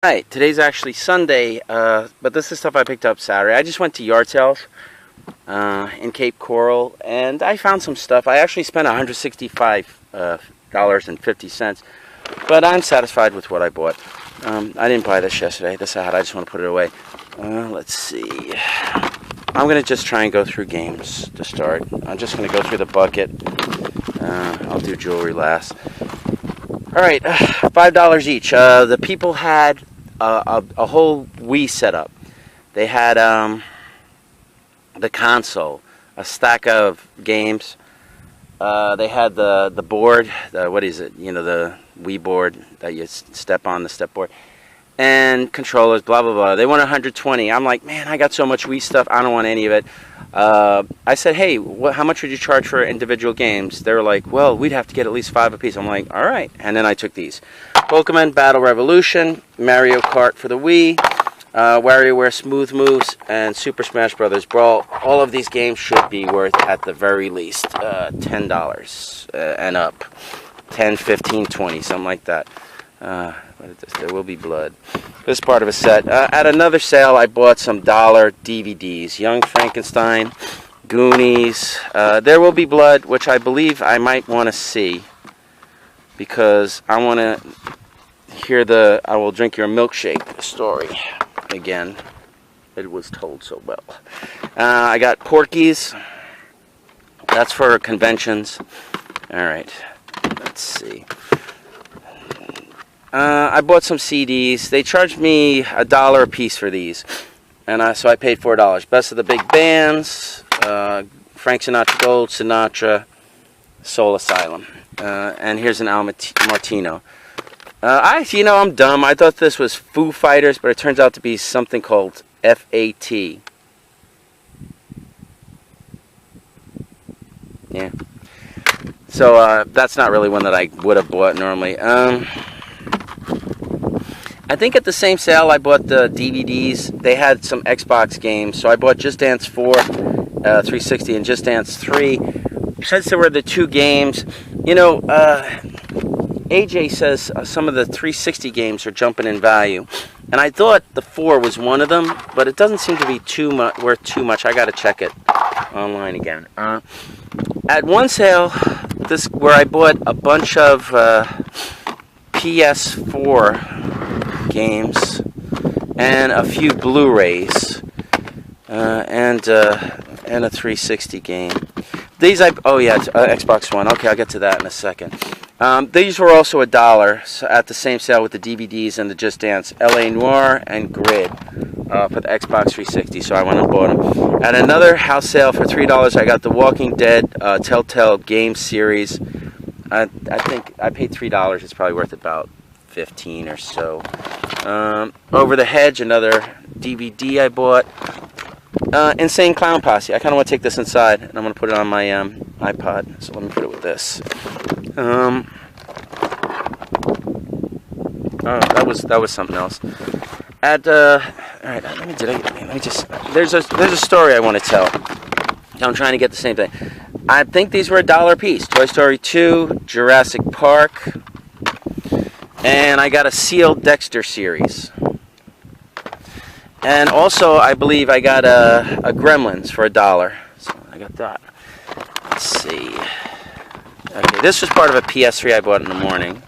Alright, today's actually Sunday, but this is stuff I picked up Saturday. I just went to yard sales in Cape Coral, and I found some stuff. I actually spent $165.50, but I'm satisfied with what I bought. I didn't buy this yesterday. This I had. I just want to put it away. Let's see. I'm going to just try and go through games to start. I'm just going to go through the bucket. I'll do jewelry last. Alright, $5 each. The people had a whole Wii setup. They had the console, a stack of games. They had the board, what is it? You know, the Wii board that you step on, the step board. And controllers, blah, blah, blah. They want 120. I'm like, man, I got so much Wii stuff, I don't want any of it. I said, hey, how much would you charge for individual games? They were like, well, we'd have to get at least 5 apiece. I'm like, all right. And then I took these. Pokemon Battle Revolution, Mario Kart for the Wii, WarioWare Smooth Moves, and Super Smash Bros. Brawl. All of these games should be worth, at the very least, $10 and up. 10, 15, 20, something like that. There will be blood. This is part of a set. At another sale, I bought some dollar DVDs. Young Frankenstein, Goonies. There Will Be Blood, which I believe I might want to see, because I want to hear the I Will Drink Your Milkshake story again. It was told so well. I got Porky's. That's for conventions. Alright, let's see. I bought some CDs. They charged me $1 a piece for these, and so I paid $4. Best of the Big Bands, Frank Sinatra Gold, Sinatra, Soul Asylum, and here's an Al Martino. I'm dumb. I thought this was Foo Fighters, but it turns out to be something called FAT. Yeah. So that's not really one that I would have bought normally. I think at the same sale I bought the DVDs. They had some Xbox games, so I bought Just Dance 4, 360, and Just Dance 3. Since there were the two games, you know, AJ says some of the 360 games are jumping in value, and I thought the 4 was one of them, but it doesn't seem to be worth too much. I got to check it online again. At one sale, where I bought a bunch of PS4 games and a few Blu-rays and a 360 game. These Xbox One. Okay, I'll get to that in a second. These were also $1 at the same sale with the DVDs and the Just Dance LA Noire and Grid for the Xbox 360. So I went and bought them. At another house sale for $3, I got the Walking Dead Telltale game series. I think I paid $3. It's probably worth about 15 or so. Over the Hedge, another DVD I bought. Insane Clown Posse. I kind of want to take this inside, and I'm going to put it on my iPod. So let me put it with this. That was something else. All right. Let me just. There's a story I want to tell. I'm trying to get the same thing. I think these were $1 a piece. Toy Story 2, Jurassic Park, and I got a sealed Dexter series. And also, I believe I got a Gremlins for $1. So I got that. Let's see. Okay, this was part of a PS3 I bought in the morning.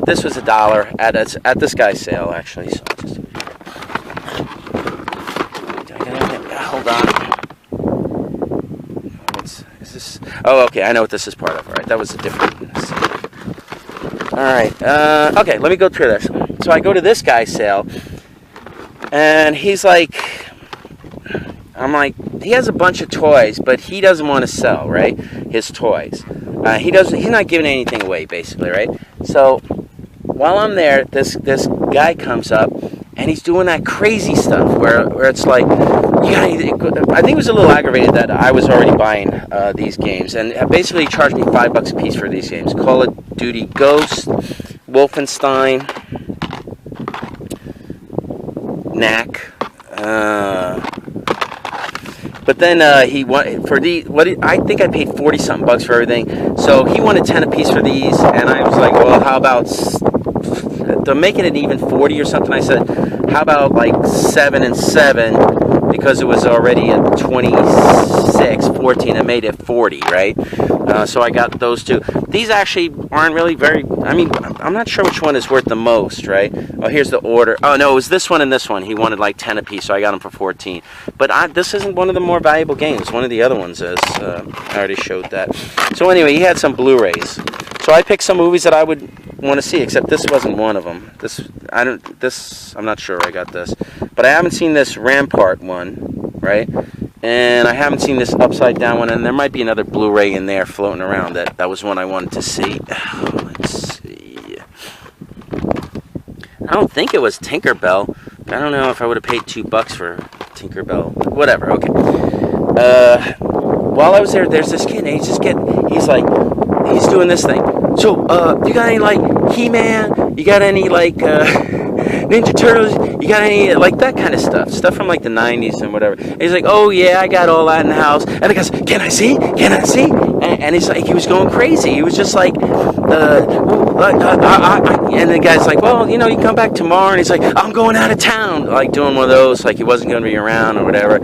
This was $1 at this guy's sale, actually. So just, hold on. Is this? Oh, okay. I know what this is part of. All right, that was a different. All right. Okay, let me go through this. So I go to this guy's sale, and he's like, I'm like, he has a bunch of toys, but he doesn't want to sell, right? His toys. He's not giving anything away, basically, right? So while I'm there, this guy comes up, and he's doing that crazy stuff where it's like, I think he was a little aggravated that I was already buying these games, and basically charged me $5 a piece for these games. Call of Duty Ghost, Wolfenstein, Knack. But then he wanted for I think I paid 40-something bucks for everything. So he wanted 10 a piece for these, and I was like, well, how about to make it an even 40 or something, I said, how about like 7 and 7, because it was already at 26, 14, I made it 40, right? So I got those two. These actually aren't really very, I mean, I'm not sure which one is worth the most, right? Oh, here's the order. Oh, no, it was this one and this one. He wanted like 10 apiece, so I got them for 14. But this isn't one of the more valuable games. One of the other ones is. I already showed that. So anyway, he had some Blu-rays. So I picked some movies that I would want to see, except this wasn't one of them. I'm not sure I got this. But I haven't seen this Rampart one, right? And I haven't seen this Upside Down one, and there might be another Blu-ray in there floating around. That was one I wanted to see. Let's see. I don't think it was Tinkerbell. I don't know if I would have paid $2 for Tinkerbell. Whatever, okay. While I was there, there's this kid, and he's doing this thing. So, you got any, like, He-Man? You got any, like, Ninja Turtles? You got any, like, that kind of stuff? Stuff from, like, the 90s and whatever. And he's like, oh, yeah, I got all that in the house. And the guy's, can I see? Can I see? And he's like, he was going crazy. He was just like, and the guy's like, well, you know, you come back tomorrow. And he's like, I'm going out of town. Like, doing one of those, like he wasn't going to be around or whatever.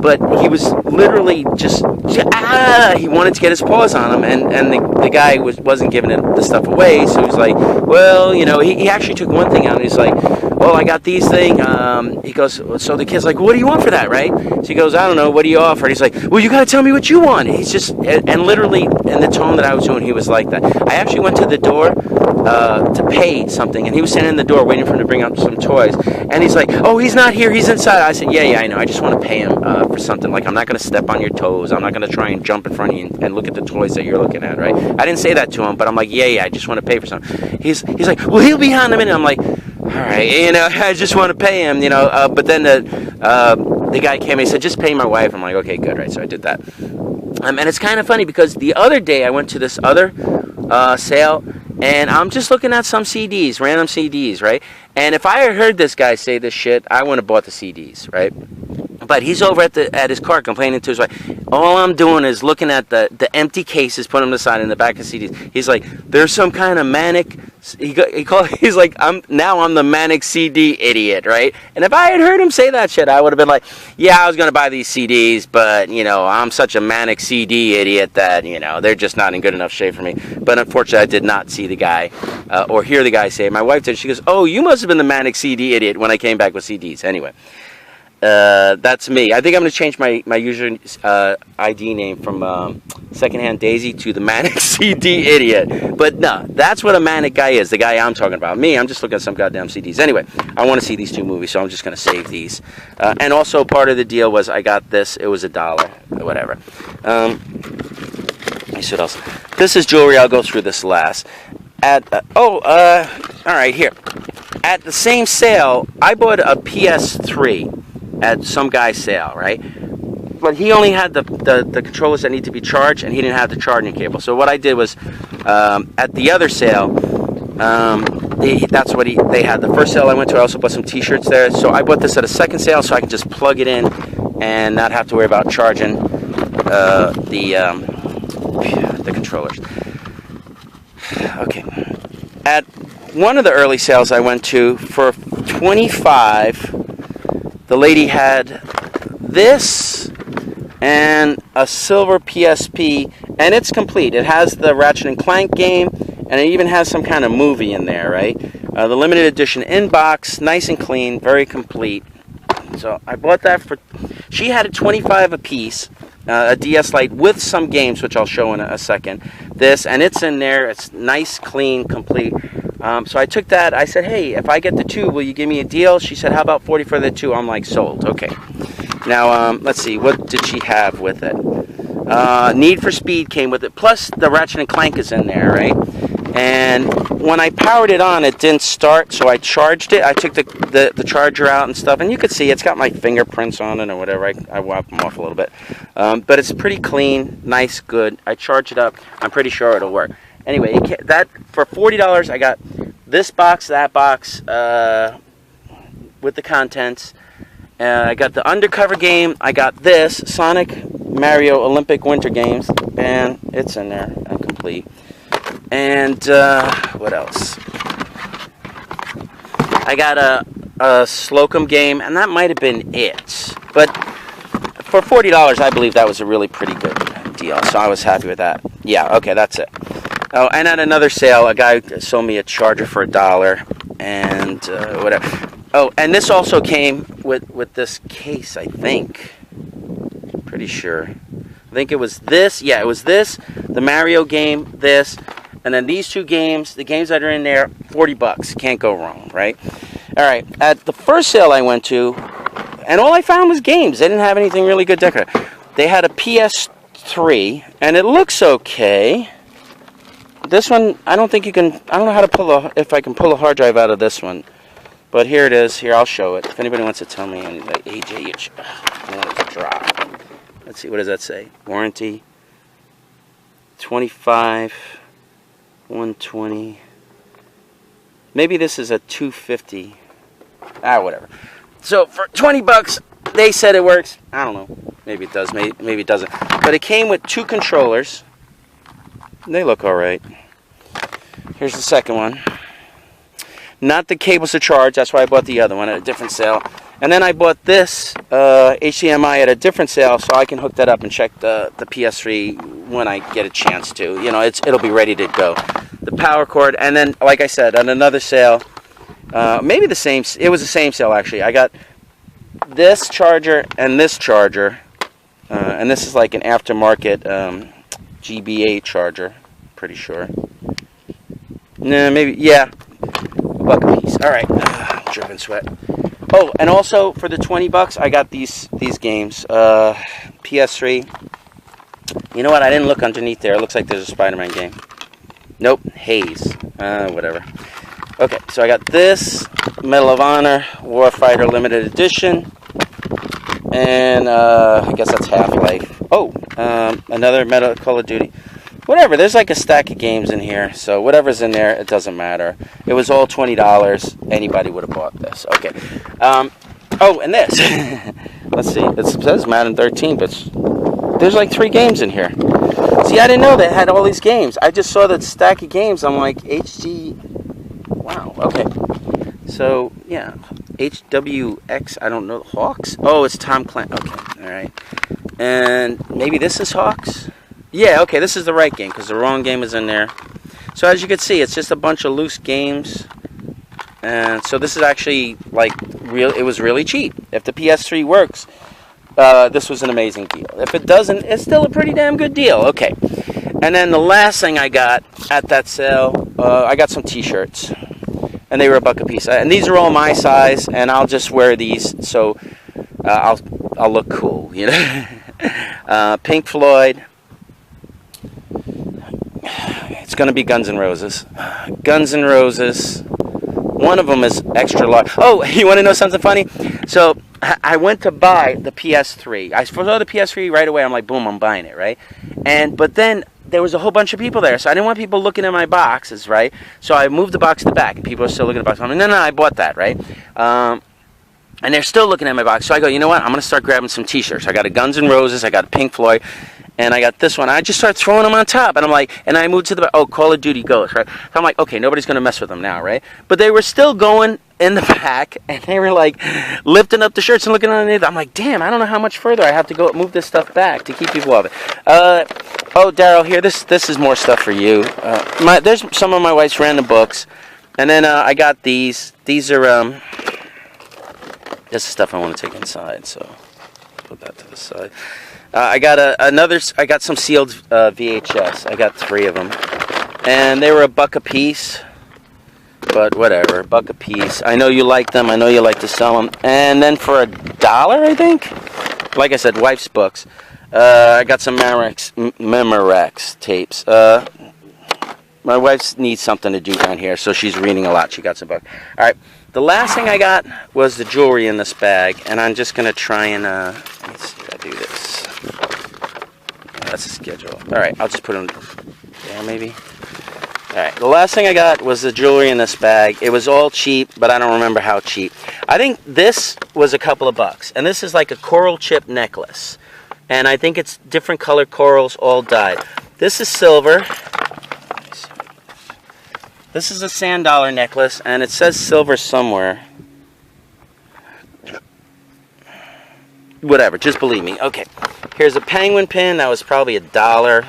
But he was literally just he wanted to get his paws on him, and the guy wasn't giving the stuff away, so he was like, well, you know, he actually took one thing out, and he's like, well, I got these things. He goes, so the kid's like, well, what do you want for that, right? So he goes, I don't know, what do you offer? And he's like, well, you got to tell me what you want. He's just, and literally, in the tone that I was doing, he was like that. I actually went to the door to pay something, and he was standing in the door waiting for him to bring up some toys, and he's like, oh, he's not here, he's inside. I said, yeah, I know, I just want to pay him for something. Like, I'm not going to step on your toes, I'm not going to try and jump in front of you and look at the toys that you're looking at, right? I didn't say that to him, but I'm like, yeah, I just want to pay for something. He's like, well, he'll be on in a minute. I'm like, all right, you know, I just want to pay him, you know, but then the guy came and he said, just pay my wife. I'm like, okay, good, right, so I did that. And it's kind of funny because the other day I went to this other sale, and I'm just looking at some CDs, random CDs, right? And if I had heard this guy say this shit, I wouldn't have bought the CDs, right? But he's over at his car complaining to his wife. All I'm doing is looking at the empty cases, putting them aside in the back of CDs. He's like, there's some kind of manic. He's like, I'm the manic CD idiot, right? And if I had heard him say that shit, I would have been like, yeah, I was gonna buy these CDs, but you know, I'm such a manic CD idiot that you know they're just not in good enough shape for me. But unfortunately, I did not see the guy or hear the guy say it. My wife did. She goes, oh, you must have been the manic CD idiot when I came back with CDs. Anyway. That's me. I think I'm going to change my user ID name from Secondhand Daisy to the Manic CD Idiot. But no, that's what a manic guy is, the guy I'm talking about. Me, I'm just looking at some goddamn CDs. Anyway, I want to see these two movies, so I'm just going to save these. And also part of the deal was I got this. It was $1. Whatever. Let me see what else. This is jewelry. I'll go through this last. All right, here. At the same sale, I bought a PS3 at some guy's sale, right? But he only had the controllers that need to be charged, and he didn't have the charging cable. So what I did was, at the other sale, that's what they had. The first sale I went to, I also bought some T-shirts there. So I bought this at a second sale, so I can just plug it in and not have to worry about charging the controllers. Okay. At one of the early sales I went to, for $25, the lady had this and a silver PSP, and it's complete. It has the Ratchet and Clank game, and it even has some kind of movie in there, right? The limited edition inbox, nice and clean, very complete. So I bought that for. She had a $25 a piece, a DS Lite with some games, which I'll show in a second. This, and it's in there. It's nice, clean, complete. So I took that. I said, hey, if I get the two, will you give me a deal? She said, how about 40 for the two? I'm like, sold. Okay. Now, let's see. What did she have with it? Need for Speed came with it. Plus, the Ratchet and Clank is in there, right? And when I powered it on, it didn't start, so I charged it. I took the charger out and stuff, and you could see it's got my fingerprints on it or whatever. I wiped them off a little bit. But it's pretty clean, nice, good. I charged it up. I'm pretty sure it'll work. Anyway, that for $40, I got this box, that box, with the contents. I got the Undercover game. I got this, Sonic Mario Olympic Winter Games, and it's in there, complete. And what else? I got a Slocum game, and that might have been it. But for $40, I believe that was a really pretty good deal, so I was happy with that. Yeah, okay, that's it. Oh, and at another sale, a guy sold me a charger for $1, and whatever. Oh, and this also came with this case, I think. Pretty sure. I think it was this. Yeah, it was this, the Mario game, this, and then these two games, the games that are in there, $40. Can't go wrong, right? All right, at the first sale I went to, and all I found was games. They didn't have anything really good decorated. They had a PS3, and it looks okay. This one, I don't think you can, I don't know how to pull if I can pull a hard drive out of this one. But here it is. Here, I'll show it. If anybody wants to tell me any like age, I want it to drop. Let's see, what does that say? Warranty, 25, 120. Maybe this is a 250. Whatever. So for $20, they said it works. I don't know. Maybe it does. Maybe it doesn't. But it came with 2 controllers. They look all right. Here's the second one. Not the cables to charge. That's why I bought the other one at a different sale. And then I bought this HDMI at a different sale, so I can hook that up and check the PS3 when I get a chance to. You know, it'll be ready to go. The power cord, and then, like I said, on another sale, maybe the same. It was the same sale actually. I got this charger and this charger, and this is like an aftermarket GBA charger. Pretty sure. Nah, maybe, yeah. $1 a piece. All right, dripping sweat. Oh, and also for the $20, I got these games. PS3. You know what? I didn't look underneath there. It looks like there's a Spider-Man game. Nope, Haze. Whatever. Okay, so I got this Medal of Honor Warfighter Limited Edition, and I guess that's Half-Life. Oh, another Call of Duty. Whatever, there's like a stack of games in here, so whatever's in there, it doesn't matter. It was all $20. Anybody would have bought this. Okay. Oh, and this. Let's see. It says Madden 13, but there's like 3 games in here. See, I didn't know they had all these games. I just saw that stack of games. I'm like, HD. Wow, okay. So, yeah. HWX, I don't know. Hawks? Oh, it's Tom Clancy. Okay, all right. And maybe this is Hawks? Yeah, okay, this is the right game, because the wrong game is in there. So as you can see, it's just a bunch of loose games. And so this is actually, like, it was really cheap. If the PS3 works, this was an amazing deal. If it doesn't, it's still a pretty damn good deal. Okay. And then the last thing I got at that sale, I got some t-shirts. And they were $1 a piece. And these are all my size, and I'll just wear these, so I'll look cool, you know. Pink Floyd. It's going to be Guns N' Roses. Guns N' Roses. One of them is extra large. Oh, you want to know something funny? So I went to buy the PS3. I saw the PS3 right away. I'm like, boom, I'm buying it, right? But then there was a whole bunch of people there, so I didn't want people looking at my boxes, right? So I moved the box to the back, and people are still looking at the box. I'm like, no, I bought that, right? And they're still looking at my box. So I go, you know what? I'm going to start grabbing some t-shirts. I got a Guns N' Roses. I got a Pink Floyd. And I got this one. I just started throwing them on top. And I'm like, and I moved to the, oh, Call of Duty Ghosts, right? So I'm like, okay, nobody's going to mess with them now, right? But they were still going in the back. And they were like lifting up the shirts and looking underneath. I'm like, damn, I don't know how much further I have to go move this stuff back to keep people off it. Oh, Daryl, here, this is more stuff for you. There's some of my wife's random books. And then I got these. These are, this is stuff I want to take inside, so put that to the side. I got I got some sealed VHS. I got 3 of them, and they were $1 a piece. But whatever, $1 a piece. I know you like them. I know you like to sell them. And then for $1, I think. Like I said, wife's books. I got some Memorex tapes. My wife needs something to do down here, so she's reading a lot. She got some books. All right. The last thing I got was the jewelry in this bag, and I'm just gonna try and let me see if I do this. That's a schedule. All right, I'll just put them there, maybe. All right, the last thing I got was the jewelry in this bag. It was all cheap, but I don't remember how cheap. I think this was a couple of bucks, and this is like a coral chip necklace, and I think it's different colored corals all dyed. This is silver. This is a sand dollar necklace, and it says silver somewhere. Whatever, just believe me. Okay, here's a penguin pin. That was probably $1.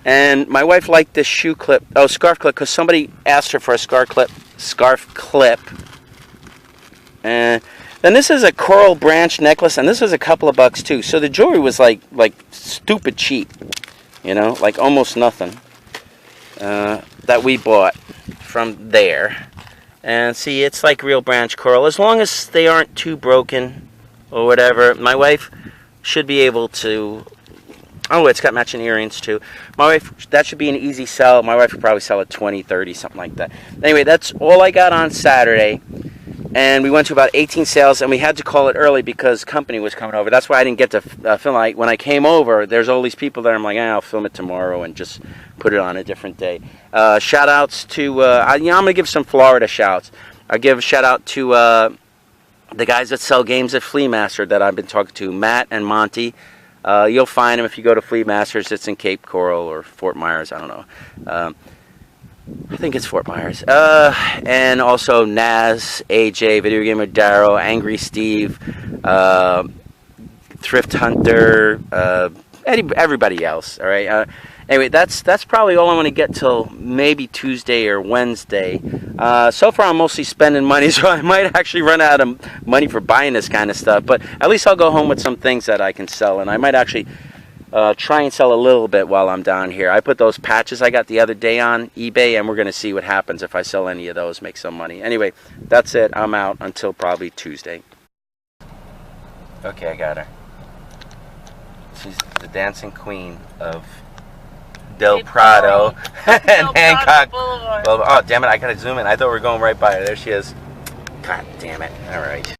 And my wife liked this shoe clip, scarf clip, because somebody asked her for a scarf clip. And then this is a coral branch necklace, and this was a couple of bucks too. So the jewelry was like stupid cheap, you know, like almost nothing that we bought from there. And see, it's like real branch coral, as long as they aren't too broken or whatever. My wife should be able to. Oh, it's got matching earrings too. My wife, that should be an easy sell. My wife could probably sell it 20, 30, something like that. Anyway, that's all I got on Saturday. And we went to about 18 sales, and we had to call it early because company was coming over. That's why I didn't get to film. When I came over, there's all these people there. I'm like, I'll film it tomorrow and just put it on a different day. Shout outs to, I'm going to give some Florida shouts. I'll give a shout out to the guys that sell games at Flea Master that I've been talking to, Matt and Monty. You'll find them if you go to Flea Masters. It's in Cape Coral or Fort Myers. I don't know. I think it's Fort Myers. And also Naz, AJ, VideoGamerDaryll, Angry Steve, Thrift Hunter, everybody else. All right. Anyway, that's probably all I'm going to get till maybe Tuesday or Wednesday. So far, I'm mostly spending money, so I might actually run out of money for buying this kind of stuff. But at least I'll go home with some things that I can sell, and I might actually try and sell a little bit while I'm down here. I put those patches I got the other day on eBay, and we're going to see what happens if I sell any of those, make some money. Anyway, that's it. I'm out until probably Tuesday. Okay, I got her. She's the dancing queen of Del Prado and Hancock Boulevard. Oh, damn it, I gotta zoom in. I thought we were going right by her. There she is. God damn it. All right.